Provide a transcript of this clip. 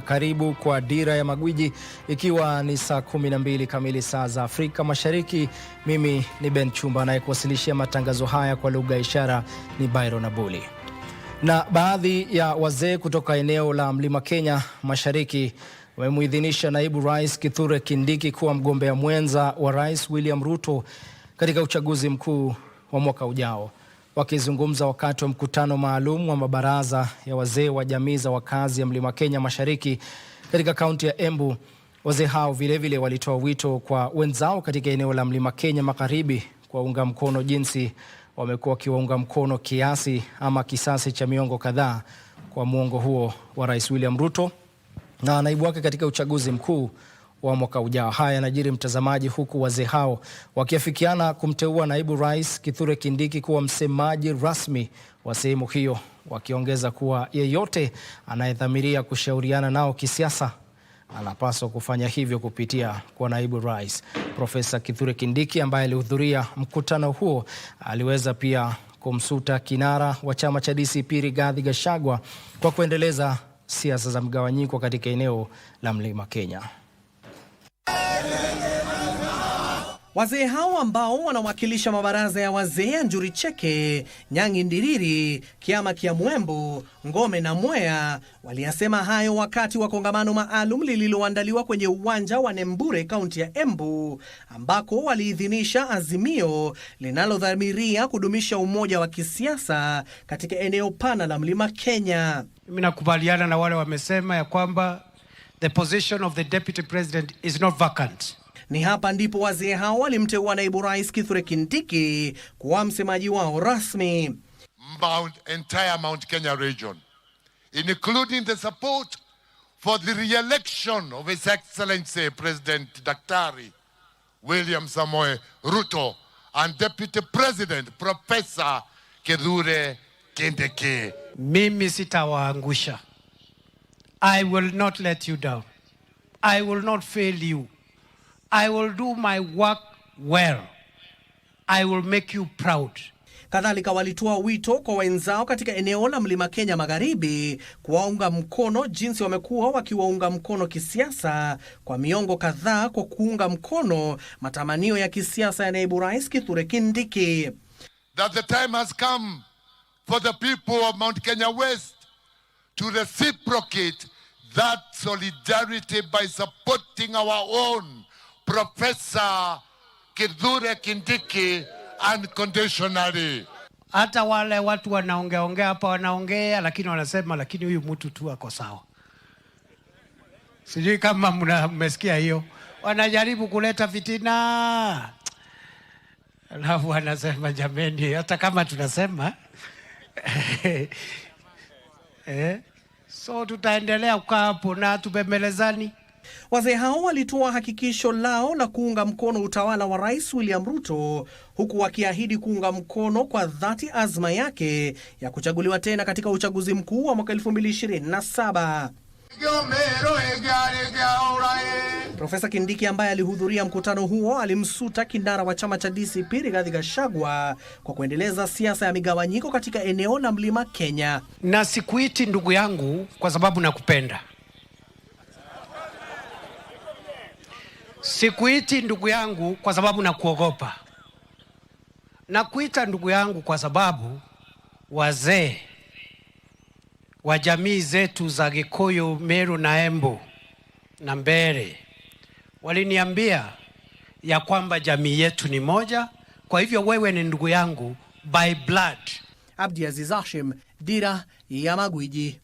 Karibu kwa Dira ya Magwiji, ikiwa ni saa 12 kamili saa za Afrika Mashariki. Mimi ni Ben Chumba, na kuwasilishia matangazo haya kwa lugha ya ishara ni Byron Abuli. Na baadhi ya wazee kutoka eneo la Mlima Kenya Mashariki wamemuidhinisha naibu rais Kithure Kindiki kuwa mgombea mwenza wa Rais William Ruto katika uchaguzi mkuu wa mwaka ujao. Wakizungumza wakati wa mkutano maalum wa mabaraza ya wazee wa jamii za wakazi ya Mlima Kenya Mashariki katika kaunti ya Embu, wazee hao vilevile walitoa wito kwa wenzao katika eneo la Mlima Kenya Magharibi kuwaunga mkono jinsi wamekuwa wakiwaunga mkono kiasi ama kisasi cha miongo kadhaa kwa muongo huo wa Rais William Ruto na naibu wake katika uchaguzi mkuu wa mwaka ujao. Haya yanajiri, mtazamaji, huku wazee hao wakiafikiana kumteua naibu rais Kithure Kindiki kuwa msemaji rasmi wa sehemu hiyo, wakiongeza kuwa yeyote anayedhamiria kushauriana nao kisiasa anapaswa kufanya hivyo kupitia kwa naibu rais. Profesa Kithure Kindiki ambaye alihudhuria mkutano huo aliweza pia kumsuta kinara wa chama cha DCP Rigathi Gachagua kwa kuendeleza siasa za mgawanyiko katika eneo la Mlima Kenya. Wazee hao ambao wanawakilisha mabaraza ya wazee ya Njuri Cheke, Nyangi Ndiriri, Kiama Kiamwembo, Ngome na Mwea waliyasema hayo wakati wa kongamano maalum lililoandaliwa kwenye uwanja wa Nembure, kaunti ya Embu, ambako waliidhinisha azimio linalodhamiria kudumisha umoja wa kisiasa katika eneo pana la Mlima Kenya. Mimi nakubaliana na wale wamesema ya kwamba the position of the deputy president is not vacant. Ni hapa ndipo wazee hao walimteua naibu rais Kithure Kindiki kuwa msemaji wao rasmi. Entire Mount Kenya region, including the support for the re-election of His Excellency President Daktari William Samoei Ruto and Deputy President Professor Kithure Kindiki. Mimi sitawaangusha. I will not let you down. I will not fail you. I will do my work well. I will make you proud. Kadhalika walitoa wito kwa wenzao katika eneo la Mlima Kenya Magharibi kuwaunga mkono jinsi wamekuwa wakiwaunga mkono kisiasa kwa miongo kadhaa kwa kuunga mkono matamanio ya kisiasa ya naibu rais Kithure Kindiki. That the time has come for the people of Mount Kenya West to reciprocate that solidarity by supporting our own Professor Kithure Kindiki unconditionally. Hata wale watu wanaongea hapa wanaongea, lakini wanasema lakini huyu mtu tu ako sawa. Sijui kama mmesikia hiyo. Wanajaribu kuleta fitina. Alafu wanasema jameni, hata kama tunasema so tutaendelea kukaa hapo na tubembelezani. Wazee hao walitoa hakikisho lao la kuunga mkono utawala wa Rais William Ruto, huku wakiahidi kuunga mkono kwa dhati azma yake ya kuchaguliwa tena katika uchaguzi mkuu wa mwaka 2027. Profesa Kindiki ambaye alihudhuria mkutano huo alimsuta kinara wa chama cha DCP Rigathi Gachagua kwa kuendeleza siasa ya migawanyiko katika eneo la Mlima Kenya. Na sikuiti ndugu yangu kwa sababu nakupenda. Sikuiti ndugu yangu kwa sababu nakuogopa. Nakuita ndugu yangu kwa sababu wazee wa jamii zetu za Gikuyu, Meru na Embu na Mbere waliniambia ya kwamba jamii yetu ni moja, kwa hivyo wewe ni ndugu yangu by blood. Abdiaziz Hashim, Dira ya Magwiji.